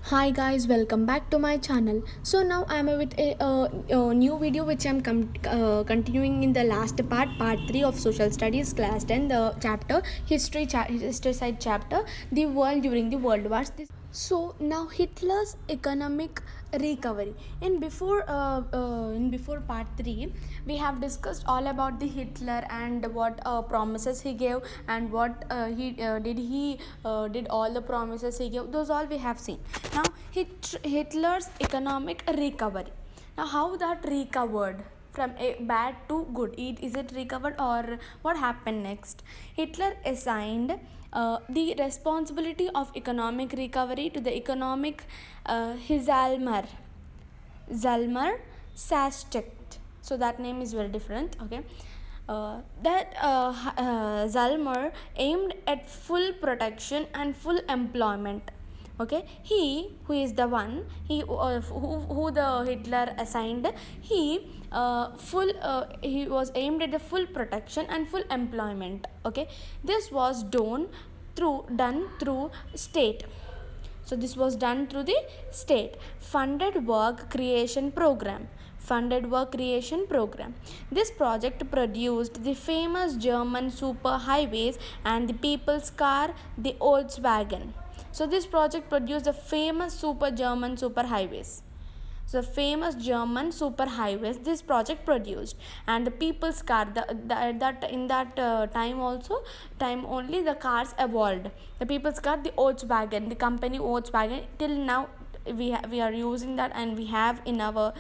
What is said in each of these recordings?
Hi guys, welcome back to my channel. So now I'm with a new video which I'm continuing in the last part 3 of social studies class 10, the chapter history side chapter, the world during the world wars. So now Hitler's economic recovery. In before part 3 we have discussed all about the Hitler and what promises he gave and what he did all the promises he gave. Those all we have seen. Now Hitler's economic recovery. Now how that recovered from a bad to good? Is it recovered or what happened next? Hitler assigned the responsibility of economic recovery to the economic Zalmar Sastek. So that name is very different. Okay. Zalmer aimed at full protection and full employment. Okay, he who is the one who the Hitler assigned, he was aimed at the full protection and full employment. Okay, this was done through state. So this was done through the state funded work creation program. This project produced the famous German superhighways and the people's car, the Volkswagen. So this project produced the famous German superhighways. So famous German superhighways this project produced, and the people's car, in that time only the cars evolved. The people's car, the Volkswagen, the company Volkswagen, till now we are using that, and we have in our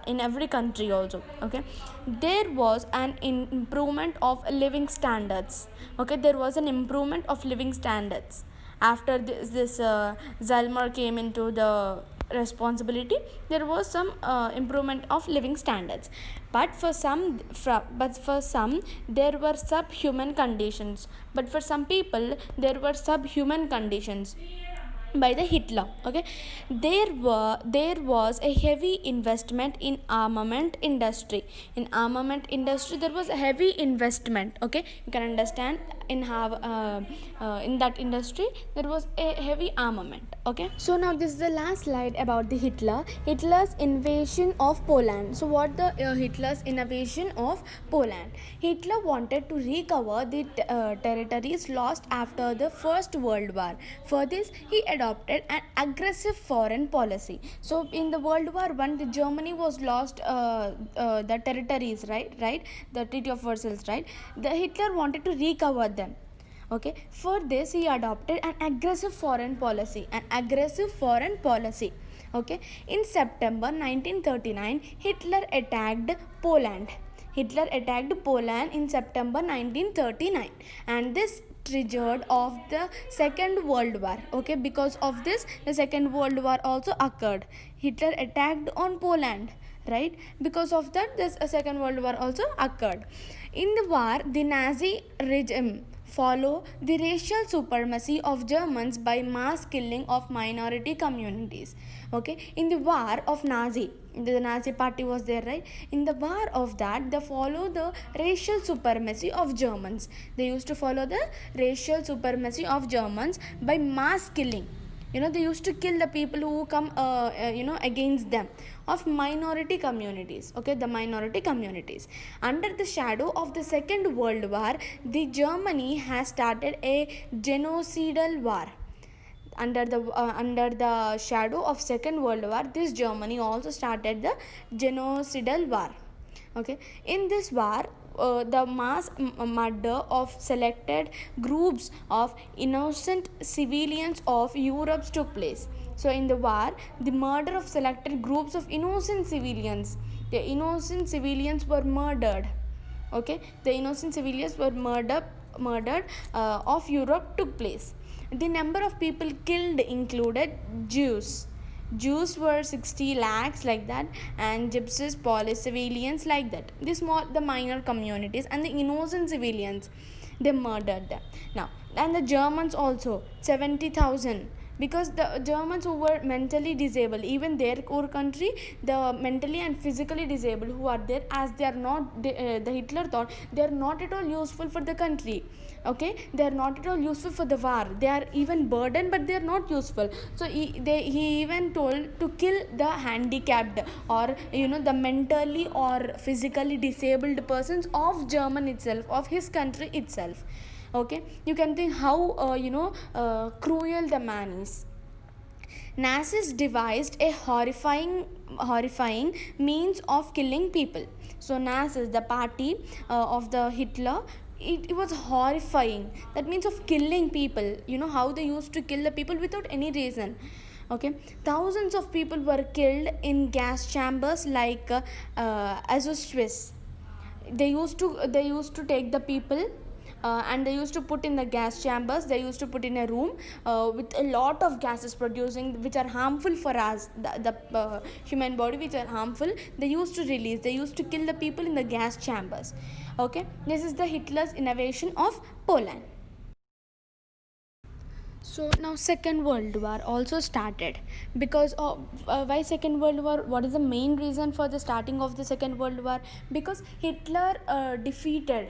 in every country also. Okay, there was an improvement of living standards. Okay, there was an improvement of living standards after this Zalmer came into the responsibility. There was some improvement of living standards, but for some there were subhuman conditions. But for some people there were subhuman conditions by the Hitler. Okay, there was a heavy investment in armament industry. There was a heavy investment. Okay, you can understand in that industry there was a heavy armament. Okay, so now this is the last slide about the Hitler's invasion of Poland. So what the Hitler's invasion of Poland? Hitler wanted to recover the territories lost after the First World War. For this he adopted an aggressive foreign policy. So in the World War I, the Germany was lost the territories, right, the Treaty of Versailles, right. The Hitler wanted to recover them. Okay, for this he adopted an aggressive foreign policy. Okay, in September 1939 Hitler attacked Poland. In September 1939, and this triggered of the Second World War. Okay, because of this the Second World War also occurred. Hitler attacked on Poland, right. Because of that this Second World War also occurred. In the war, the Nazi regime follow the racial supremacy of Germans by mass killing of minority communities. Okay, in the war of the Nazi party was there, right. In the war of that, they follow the racial supremacy of Germans. They used to follow the racial supremacy of Germans by mass killing. They used to kill the people who come against them, of minority communities. Okay, the minority communities. Under the shadow of the Second World War, the Germany has started a genocidal war. Under the shadow of Second World War, this Germany also started the genocidal war. Okay, in this war, the mass murder of selected groups of innocent civilians of Europe took place. So in the war, the murder of selected groups of innocent civilians, were murdered. Okay, the innocent civilians were murdered of Europe took place. The number of people killed included Jews were 60 lakhs, like that, and gypsies, Polish civilians, like that. The minor communities and the innocent civilians, they murdered them. Now, and the Germans also 70,000 because the Germans who were mentally disabled, even their core country, the mentally and physically disabled who are there, as they are not, the Hitler thought they are not at all useful for the country. Okay, they are not at all useful for the war. They are even burden, but they are not useful. So he even told to kill the handicapped, or the mentally or physically disabled persons of German itself, of his country itself. Okay, you can think how cruel the man is. Nazis devised a horrifying means of killing people. So Nazis, the party of the Hitler, it was horrifying. That means of killing people. You know how they used to kill the people without any reason. Okay, thousands of people were killed in gas chambers like Auschwitz. They used to take the people, and they used to put in the gas chambers. They used to put in a room with a lot of gases producing, which are harmful for us, the human body, which are harmful. They used to release, they used to kill the people in the gas chambers. Okay, this is the Hitler's invasion of Poland. So now Second World War also started, because of why Second World War? What is the main reason for the starting of the Second World War? Because Hitler defeated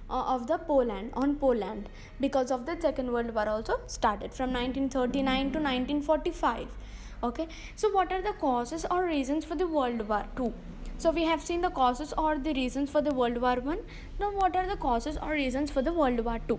of the Poland. Because of the Second World War also started from 1939 to 1945. Okay, so what are the causes or reasons for the World War II? So we have seen the causes or the reasons for the World War I. Now what are the causes or reasons for the World War II?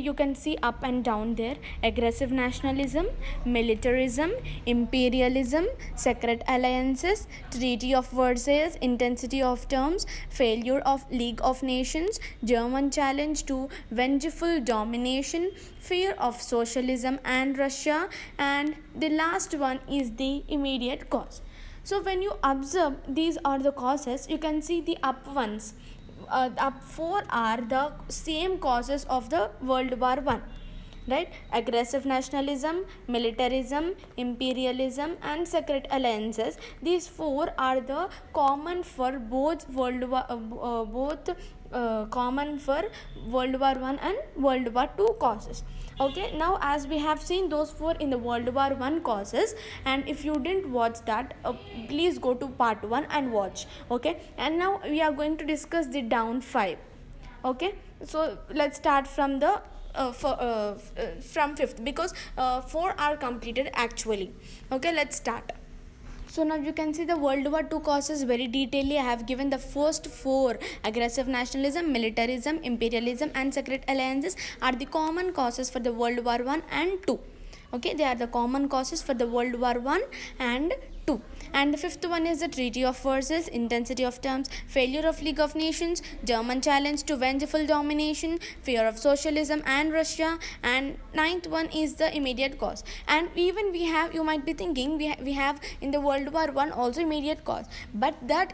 You can see up and down there: aggressive nationalism, militarism, imperialism, secret alliances, Treaty of Versailles, intensity of terms, failure of League of Nations, German challenge to vengeful domination, fear of socialism and Russia, and the last one is the immediate cause. So when you observe these are the causes, you can see the up ones. Up four are the same causes of the World War I. Right? Aggressive nationalism, militarism, imperialism, and secret alliances. These four are the common for both common for World War I and World War II causes. Okay, now as we have seen those four in the World War I causes, and if you didn't watch that, please go to part 1 and watch. Okay, and now we are going to discuss the down 5. Okay, so let's start from the from 5th, because 4 are completed actually. Okay, let's start. So now you can see the World War II causes very detailedly. I have given the first 4: aggressive nationalism, militarism, imperialism, and secret alliances are the common causes for the World War I and II. Okay, they are the common causes for the World War I and II. And the 5th one is the Treaty of Versailles, intensity of terms, failure of League of Nations, German challenge to vengeful domination, fear of socialism and Russia, and 9th one is the immediate cause. And even we have, you might be thinking, we have in the World War I also immediate cause, but that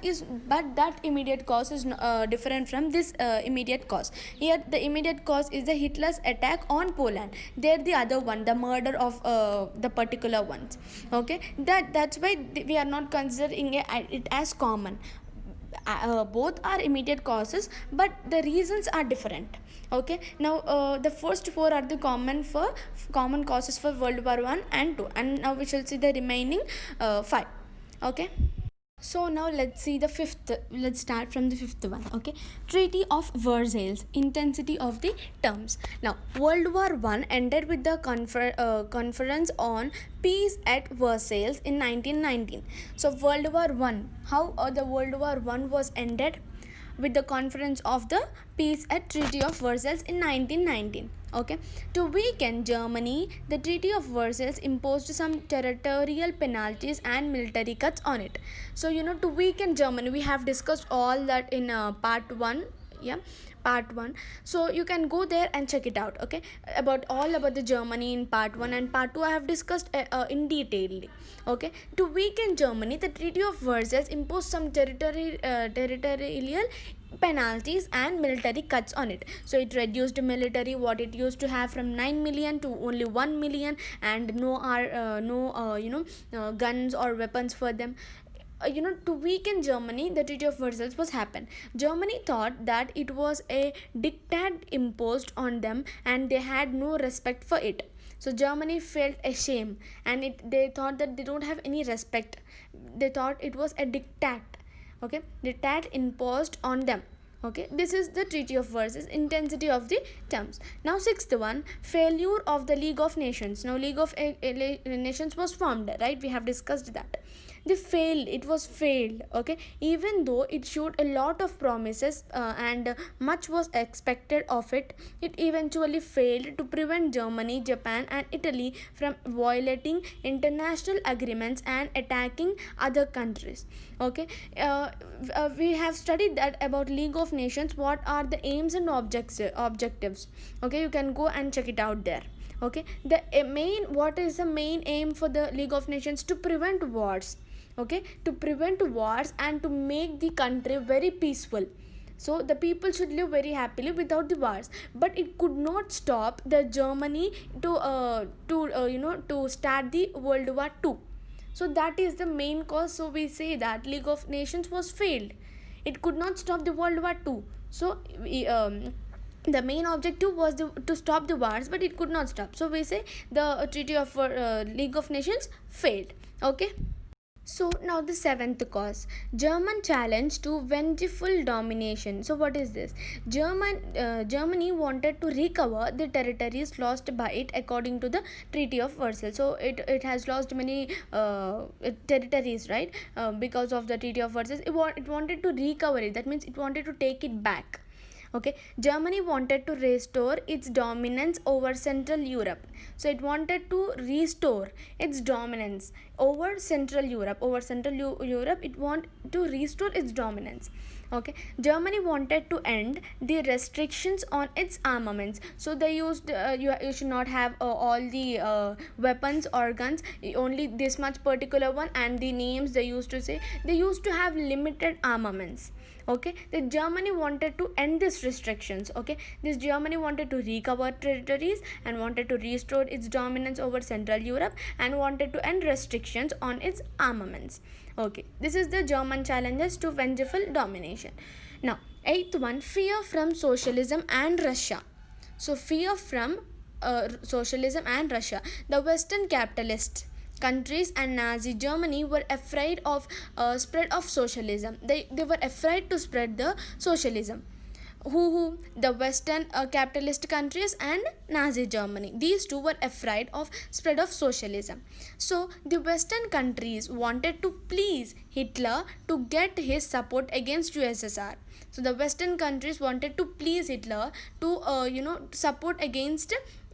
immediate cause is different from this immediate cause. Here the immediate cause is the Hitler's attack on Poland. There the other one, the murder of the particular ones. Okay, that's why we are not considering it as common. Both are immediate causes, but the reasons are different. Okay, now the first 4 are the common causes for World War I and II, and now we shall see the remaining 5. Okay, so now let's see the 5th. Let's start from the 5th one. Okay, Treaty of Versailles, intensity of the terms. Now World War I ended with the conference on peace at Versailles in 1919. So World War I, how the World War I was ended? With the conference of the peace at Treaty of Versailles in 1919. Okay, to weaken Germany, the Treaty of Versailles imposed some territorial penalties and military cuts on it. So to weaken Germany, we have discussed all that in part 1. Yeah, part 1, so you can go there and check it out. Okay, about the Germany in part 1, and part 2 I have discussed in detail. Okay, to weaken Germany, the Treaty of Versailles imposed some territorial penalties and military cuts on it. So it reduced military, what it used to have, from 9 million to only 1 million, and no guns or weapons for them. To weaken Germany, the Treaty of Versailles was happened. Germany thought that it was a diktat imposed on them, and they had no respect for it. So Germany felt ashamed, and they thought that they don't have any respect. They thought it was a diktat. Okay, diktat imposed on them. Okay, this is the Treaty of Versailles, intensity of the terms. Now sixth one, failure of the League of Nations. Now League of Nations was formed, right? We have discussed that. It was failed. Okay, even though it showed a lot of promises, and much was expected of it, it eventually failed to prevent Germany, Japan and Italy from violating international agreements and attacking other countries. Okay, we have studied that about League of Nations, what are the aims and objectives. Okay, you can go and check it out there. Okay, what is the main aim for the League of Nations? To prevent wars. Okay, to prevent wars and to make the country very peaceful, so the people should live very happily without the wars. But it could not stop the Germany to start the World War II. So that is the main cause. So we say that League of Nations was failed. It could not stop the World War II. So the main objective was to stop the wars, but it could not stop. So we say the Treaty of League of Nations failed. Okay. So now the seventh cause, German challenge to vengeful domination. So what is this? Germany wanted to recover the territories lost by it according to the Treaty of Versailles. So it has lost many territories, right? Because of the Treaty of Versailles, it wanted to recover it. That means it wanted to take it back. Okay, Germany wanted to restore its dominance over Central Europe. So it wanted to restore its dominance over Central Europe. It wanted to restore its dominance. Okay, Germany wanted to end the restrictions on its armaments. So they used you should not have all the weapons or guns, only this much particular one, and the names they used to say, they used to have limited armaments. Okay, the Germany wanted to end these restrictions. Okay, this Germany wanted to recover territories and wanted to restore its dominance over Central Europe and wanted to end restrictions on its armaments. Okay, this is the German challenges to vengeful domination. Now eighth one, fear from socialism and Russia. So fear from socialism and Russia. The Western capitalists countries and Nazi Germany were afraid of spread of socialism. They were afraid to spread the socialism. Who the Western capitalist countries and Nazi Germany, these two were afraid of spread of socialism. So the Western countries wanted to please Hitler to get his support against USSR. So the Western countries wanted to please Hitler to support against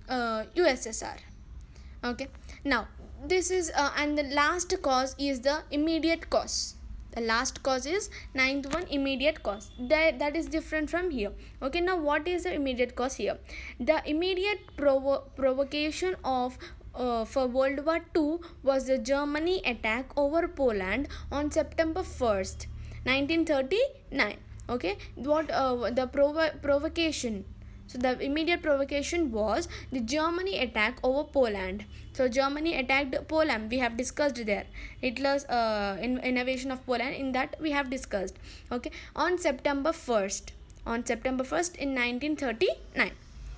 USSR. Okay, now this is and the last cause is the immediate cause. The last cause is ninth one, immediate cause. That is different from here. Okay, now what is the immediate cause here? The immediate provocation of for World War II was the Germany attack over Poland on September 1st, 1939. Okay, what the provocation? So the immediate provocation was the Germany attack over Poland. So Germany attacked Poland. We have discussed there. Hitler's invasion of Poland, in that we have discussed. Okay, on September 1st. On September 1st in 1939.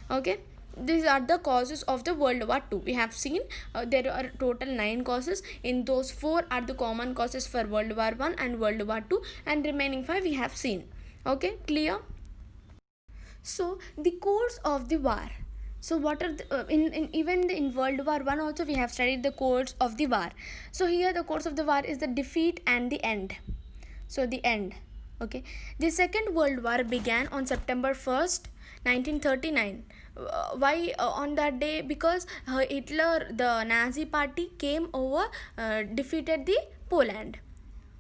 Okay, these are the causes of the World War II. We have seen there are total 9 causes. In those 4 are the common causes for World War I and World War II, and remaining 5 we have seen. Okay, clear? So the course of the war. So what are the, in World War I also we have studied the course of the war. So here the course of the war is the defeat and the end. So the end. Okay, the Second World War began on September 1st, 1939. Why on that day? Because Hitler, the Nazi party, came over, defeated the Poland.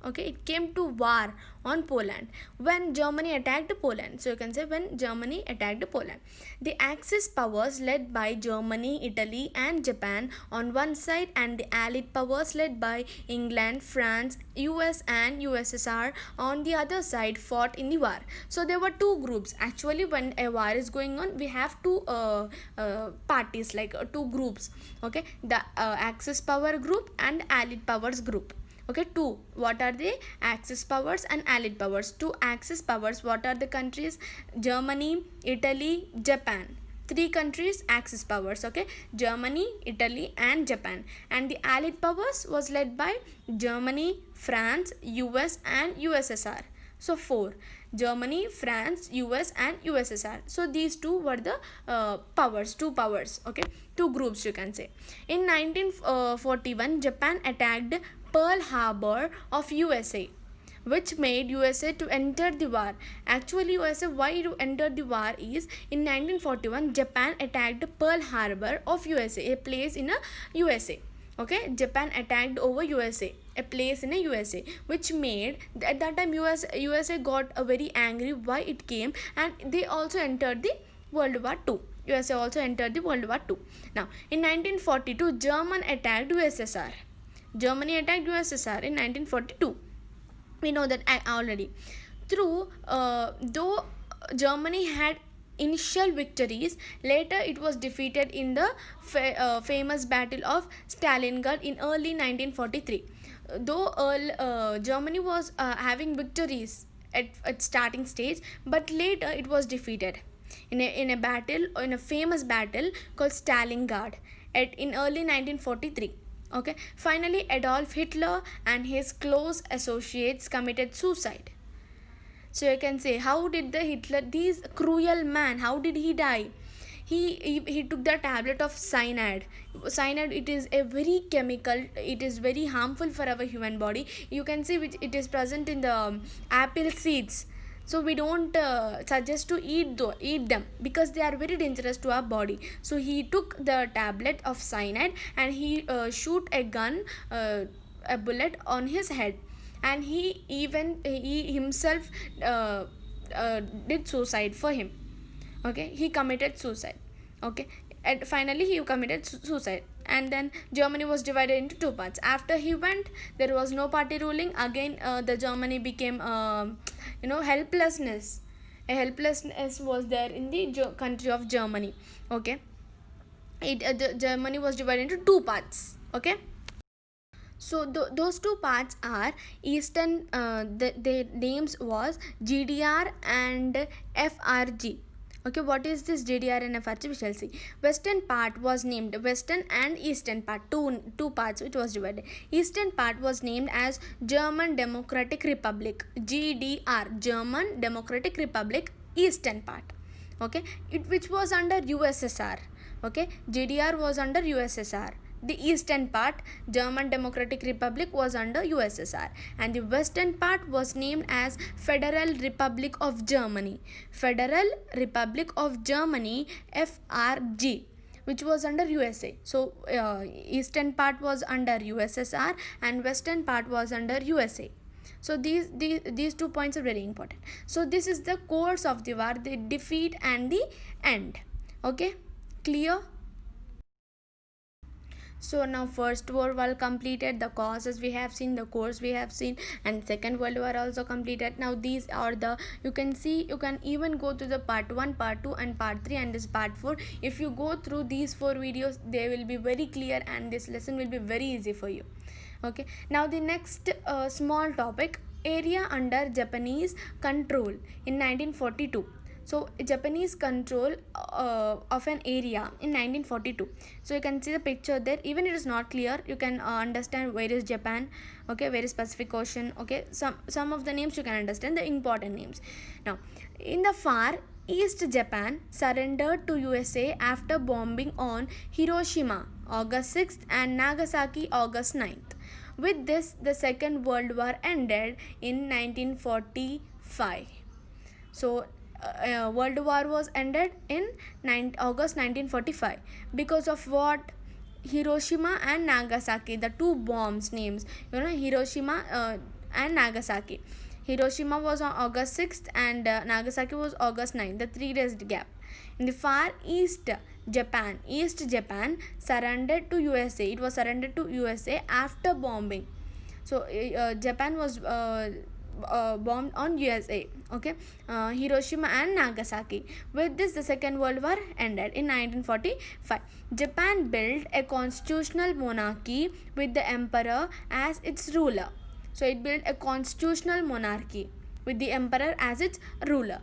Okay, it came to war on Poland when Germany attacked Poland. So you can say when Germany attacked Poland. The Axis powers led by Germany, Italy and Japan on one side, and the Allied powers led by England, France, US and USSR on the other side fought in the war. So there were 2 groups. Actually, when a war is going on, we have 2 parties, like 2 groups. Okay, the Axis power group and Allied powers group. Okay, 2. What are the Axis powers and Allied powers? 2 Axis powers. What are the countries? Germany, Italy, Japan. three countries Axis powers, okay, Germany, Italy and Japan, and the Allied powers was led by Germany, France, US and USSR. So four: Germany, France, US and USSR. So these two were the two powers, okay, two groups you can say. In 1941, Japan attacked Pearl Harbor of USA, which made USA to enter the war. Actually, USA why to enter the war is in 1941 Japan attacked Pearl Harbor of USA, a place in a USA. Okay, Japan attacked over USA, a place in a USA, which made at that time USA got a very angry why it came, and they also entered the World War II. USA also entered the World War II. Now, in 1942, German attacked USSR. Germany attacked USSR in 1942. We know that already. Though Germany had initial victories, later it was defeated in the famous Battle of Stalingrad in early 1943. Though Germany was having victories at starting stage, but later it was defeated in a famous battle called Stalingrad in early 1943. Okay, finally Adolf Hitler and his close associates committed suicide. So you can say, how did the Hitler, this cruel man, how did he die? He took the tablet of cyanide. Cyanide, it is a very chemical, it is very harmful for our human body. You can see which it is present in the apple seeds. So we don't suggest to eat them because they are very dangerous to our body. So he took the tablet of cyanide and he shoot a bullet on his head, and he himself did suicide for him. Okay, he committed suicide. Okay, and finally he committed suicide, and then Germany was divided into two parts. After he went, there was no party ruling again. The Germany became helplessness. A helplessness was there in the country of Germany. Okay, Germany was divided into two parts. Okay, so those two parts are Eastern. The names was GDR and FRG. Okay, what is this GDR and FRG? We shall see. Western part was named Western and Eastern part, two parts which was divided. Eastern part was named as German Democratic Republic, GDR, German Democratic Republic, Eastern part. Okay, which was under USSR. Okay, GDR was under USSR. The eastern part, German Democratic Republic, was under USSR, and the western part was named as Federal Republic of Germany. Federal Republic of Germany, FRG, which was under USA. So eastern part was under USSR and western part was under USA. So these 2 points are very important. So this is the course of the war, the defeat and the end. Okay, clear? So now First World War completed, the causes we have seen, the course we have seen, and Second World War also completed. Now these are the, you can see, you can even go to the part 1, part 2 and part 3 and this part 4. If you go through these 4 videos, they will be very clear and this lesson will be very easy for you. Okay, now the next small topic, area under Japanese control in 1942. So Japanese control of an area in 1942. So you can see the picture there. Even it is not clear, you can understand where is Japan. Okay, where is Pacific Ocean. Okay, some of the names you can understand, the important names. Now in the far East, Japan surrendered to USA after bombing on Hiroshima August 6th and Nagasaki August 9th. With this, the Second World War ended in 1945. So World War was ended in August 1945 because of what? Hiroshima and Nagasaki, the two bombs names, Hiroshima and Nagasaki. Hiroshima was on August 6th and Nagasaki was August 9th, the 3 days gap. In the far east, East Japan surrendered to USA. It was surrendered to USA after bombing. So Japan was bombed on USA. Okay, Hiroshima and Nagasaki. With this, the Second World War ended in 1945. Japan built a constitutional monarchy with the emperor as its ruler. So it built a constitutional monarchy with the emperor as its ruler.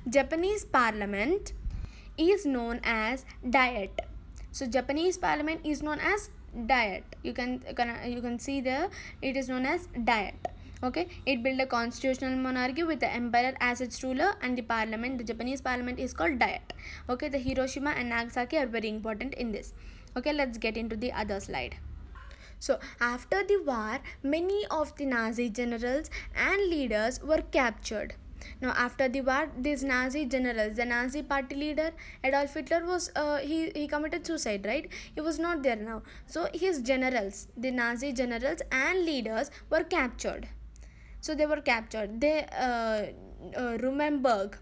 Japanese parliament is known as Diet. So Japanese parliament is known as Diet. You can see there, it is known as Diet. Okay, it built a constitutional monarchy with the emperor as its ruler, and the parliament, the Japanese parliament, is called Diet. Okay, the Hiroshima and Nagasaki are very important in this. Okay, let's get into the other slide. So after the war, many of the Nazi generals and leaders were captured. Now after the war, these Nazi generals, the Nazi party leader Adolf Hitler was he committed suicide, right? He was not there now. So his generals, the Nazi generals and leaders, were captured. So they were captured. Nuremberg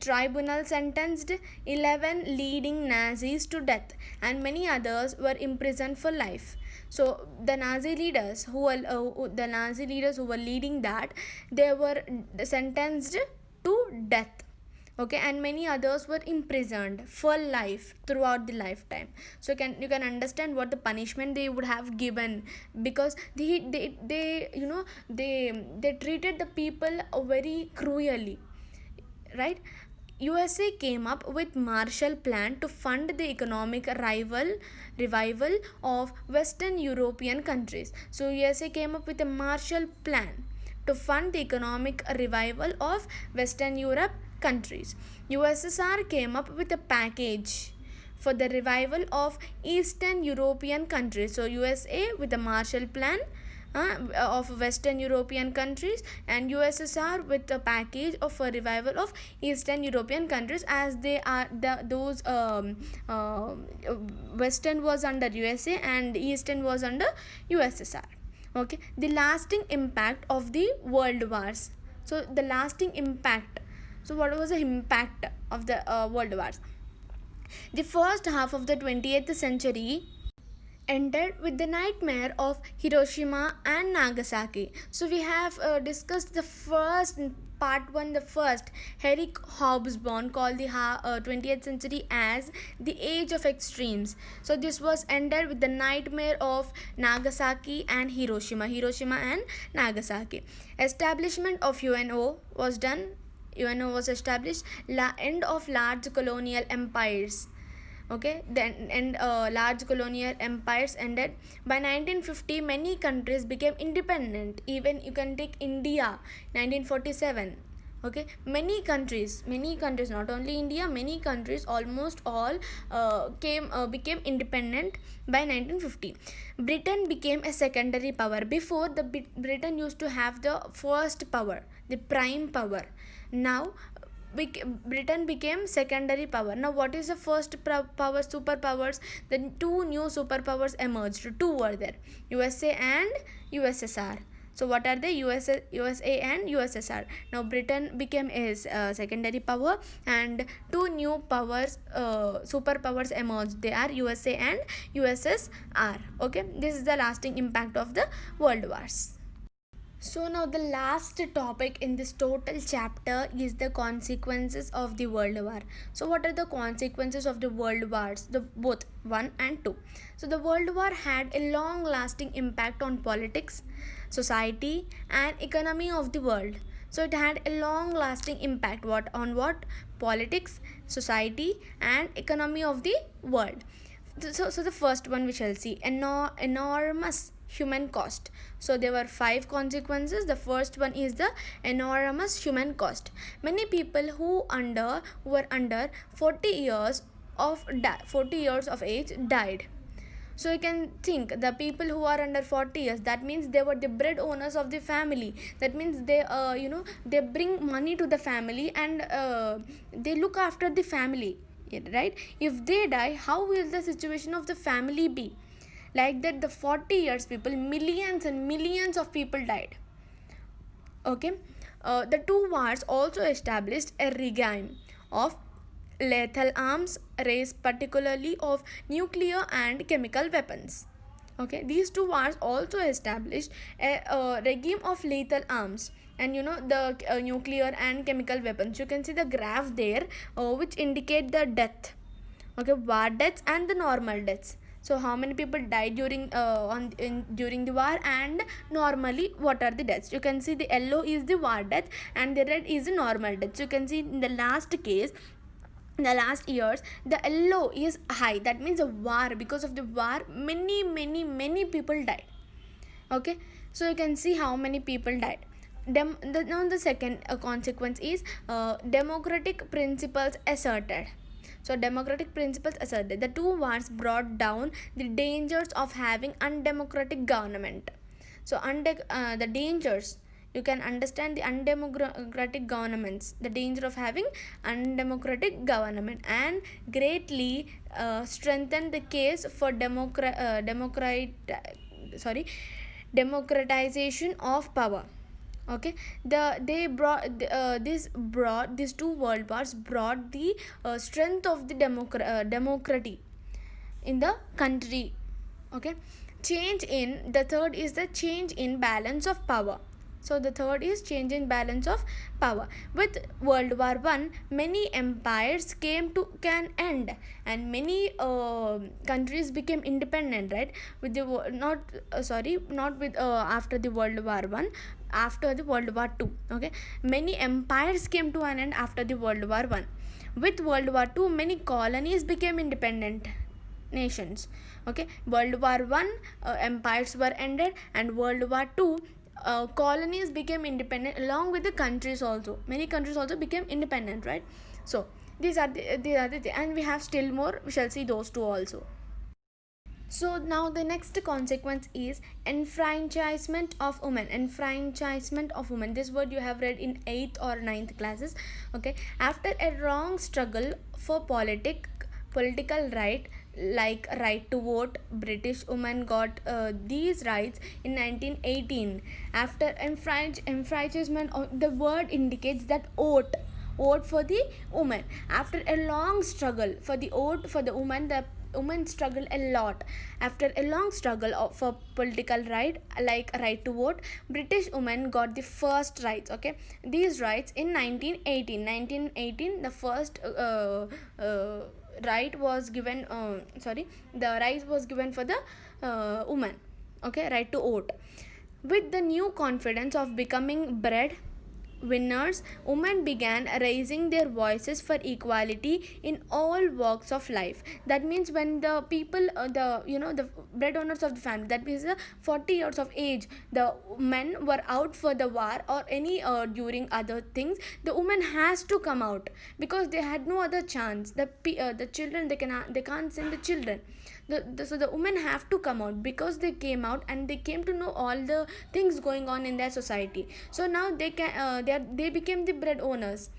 tribunal sentenced 11 leading Nazis to death, and many others were imprisoned for life. So the Nazi leaders who were leading that, they were sentenced to death. Okay, and many others were imprisoned for life throughout the lifetime. So you can understand what the punishment they would have given, because they treated the people very cruelly, right? USA came up with Marshall Plan to fund the economic revival of Western European countries. So USA came up with a Marshall Plan to fund the economic revival of Western Europe countries. USSR came up with a package for the revival of Eastern European countries. So USA with the Marshall Plan of Western European countries, and USSR with a package of a revival of Eastern European countries, as they are those Western was under USA and Eastern was under USSR. Okay, the lasting impact of the world wars. So the lasting impact. So what was the impact of the world wars? The first half of the 20th century ended with the nightmare of Hiroshima and Nagasaki. So we have discussed the first part 1, the first, Eric Hobsbawm called the 20th century as the age of extremes. So this was ended with the nightmare of Nagasaki and Hiroshima and Nagasaki. Establishment of UNO was done. UNO was established. End of large colonial empires. Okay, then and large colonial empires ended. By 1950, many countries became independent. Even you can take India, 1947. Okay, many countries, not only India, many countries, almost all became independent by 1950. Britain became a secondary power. Before, the Britain used to have the first power, the prime power. Now Britain became secondary power. Now what is the first power, superpowers? The two new superpowers emerged. Two were there, USA and USSR. So what are the USA and USSR? Now Britain became a secondary power, and two new powers, superpowers emerged. They are USA and USSR. Okay, this is the lasting impact of the world wars. So now the last topic in this total chapter is the consequences of the world war. So what are the consequences of the world wars, the both 1 and 2? So the world war had a long lasting impact on politics, society and economy of the world. So it had a long lasting impact on politics, society and economy of the world. So the first one we shall see, enormous human cost. So there were 5 consequences. The first one is the enormous human cost. Many people who were under 40 years of age died. So you can think, the people who are under 40 years, that means they were the bread owners of the family. That means they they bring money to the family, and they look after the family, right? If they die, how will the situation of the family be? Like that, the 40 years people, millions and millions of people died. Okay, the two wars also established a regime of lethal arms race, particularly of nuclear and chemical weapons. Okay, these two wars also established a regime of lethal arms, and the nuclear and chemical weapons. You can see the graph there, which indicate the death. Okay, war deaths and the normal deaths. So how many people died during the war, and normally what are the deaths? You can see the yellow is the war death and the red is the normal death. So you can see in the last case, in the last years the yellow is high, that means a war. Because of the war, many people died. Okay, so you can see how many people died. Now the second consequence is democratic principles asserted. So democratic principles asserted, the two wars brought down the dangers of having undemocratic government. So the dangers, you can understand the undemocratic governments, the danger of having undemocratic government, and greatly strengthened the case for democratization of power. Okay, these two world wars brought the strength of the democracy in the country. Okay, the third is the change in balance of power. So the third is change in balance of power. With World War One, many empires came to an end, and many countries became independent. Right, with the not with after the World War One, after the World War Two. Okay, many empires came to an end after the World War One. With World War Two, many colonies became independent nations. Okay, World War One, empires were ended, and World War Two, colonies became independent along with the countries also. Many countries also became independent, right? So these are the and we have still more, we shall see those two also. So now the next consequence is enfranchisement of women. Enfranchisement of women, this word you have read in 8th or 9th classes. Okay, after a long struggle for political right, like right to vote, British women got these rights in 1918. After enfranchisement, the word indicates that vote for the woman. After a long struggle for the vote for the woman, the women struggle a lot. After a long struggle for political right, like right to vote, British women got the first rights. Okay, these rights in 1918. The first right was given, the right was given for the woman. Okay, right to vote. With the new confidence of becoming bread winners, women began raising their voices for equality in all walks of life. That means when the people, the breadwinners of the family, that means the 40 years of age, the men were out for the war or any during other things, the woman has to come out because they had no other chance. The children, they can't send the children. So the women have to come out because they came out and they came to know all the things going on in their society. So now they became the breadwinners,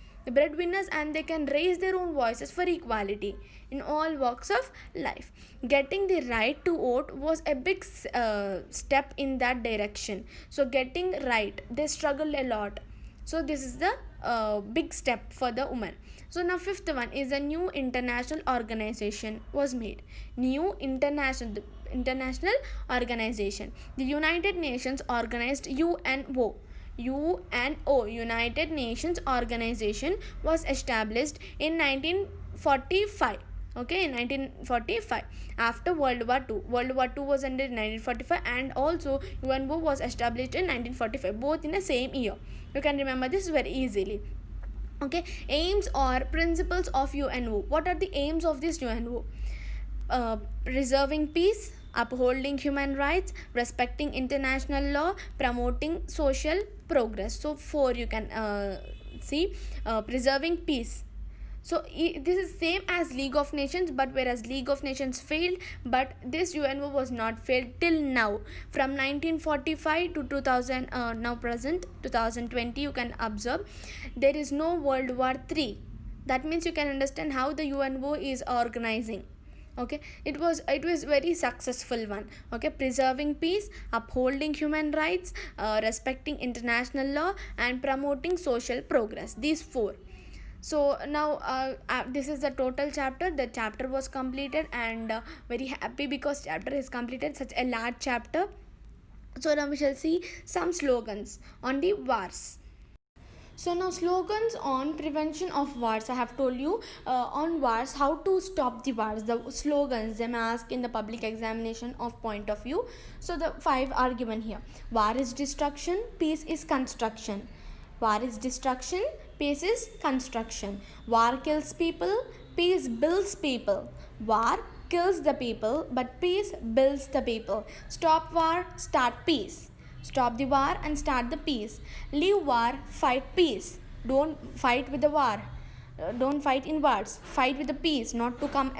and they can raise their own voices for equality in all walks of life. Getting the right to vote was a big step in that direction. So getting right, they struggled a lot. So this is the big step for the woman. So now fifth one is a new international organization was made. New international organization. The United Nations organized UNO. United Nations Organization was established in 1945. Okay, in 1945, after World War II. World War II was ended in 1945, and also UNO was established in 1945, both in the same year. You can remember this very easily. Okay, aims or principles of UNO. What are the aims of this UNO? Preserving peace, upholding human rights, respecting international law, promoting social progress. So 4 you can see. Preserving peace. So this is same as League of Nations, but whereas League of Nations failed, but this UNO was not failed till now. From 1945 to 2000, now present 2020, you can observe there is no World War III. That means you can understand how the UNO is organizing. Okay, it was very successful one. Okay, preserving peace, upholding human rights, respecting international law, and promoting social progress. These 4. So now this is the total chapter. The chapter was completed, and very happy because chapter is completed, such a large chapter. So now we shall see some slogans on the wars. So now slogans on prevention of wars. I have told you on wars, how to stop the wars. The slogans they may ask in the public examination of point of view. So the 5 are given here. War is destruction, peace is construction. War is destruction, peace is construction. War kills people, Peace builds people. War kills the people, but peace builds the people. Stop war, start peace. Stop the war and start the peace. Leave war, fight peace. Don't fight with the war. Don't fight in wars. Fight with the peace, not to come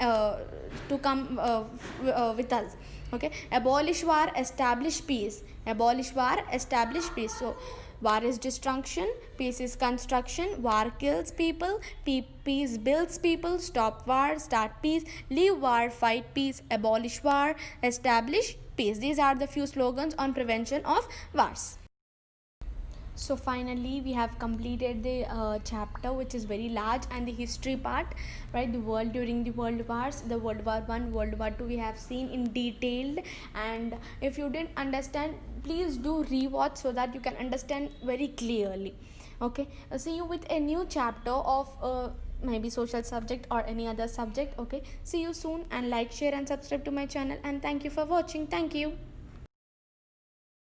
with us. Okay. Abolish war, establish peace. Abolish war, establish peace. So war is destruction, peace is construction. War kills people, peace builds people. Stop war, start peace. Leave war, fight peace. Abolish war, establish peace. These are the few slogans on prevention of wars. So finally we have completed the chapter, which is very large, and the history part, right? The world during the world wars, the World War I, World War II, we have seen in detail. And if you didn't understand, please do rewatch so that you can understand very clearly. Okay, see you with a new chapter of maybe social subject or any other subject. Okay, see you soon, and like, share and subscribe to my channel, and thank you for watching. Thank you.